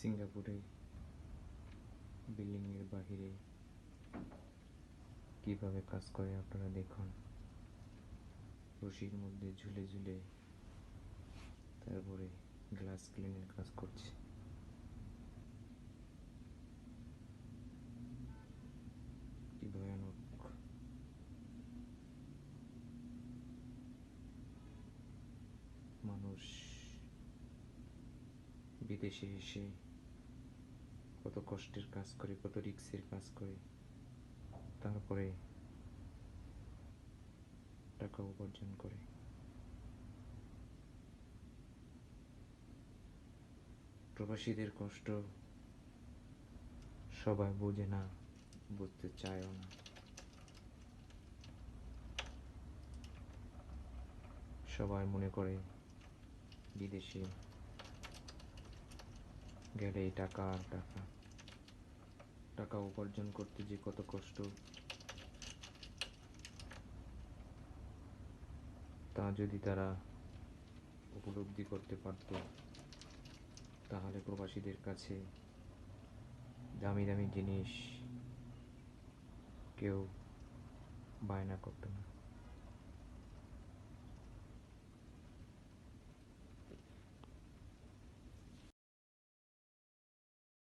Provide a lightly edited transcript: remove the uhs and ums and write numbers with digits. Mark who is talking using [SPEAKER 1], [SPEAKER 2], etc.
[SPEAKER 1] সিঙ্গাপুরে বিল্ডিংয়ের বাহিরে কিভাবে কাজ করে আপনারা দেখুন। রশির মধ্যে ঝুলে ঝুলে তারপরে গ্লাস ক্লিনের কাজ করছে। কি ভয়ানক! মানুষ বিদেশে এসে কত কষ্টের কাজ করে, কত রিস্কের কাজ করে, তারপরে টাকা উপার্জন করে। প্রবাসীদের কষ্ট সবাই বোঝে না, বুঝতে চায়ও না। সবাই মনে করে বিদেশে গেলেই টাকা আর টাকা। টাকা উপার্জন করতে যে কত কষ্ট, তা যদি তারা উপলব্ধি করতে পারত, তাহলে প্রবাসীদের কাছে দামি দামি জিনিস কেউ বায়না করতো না।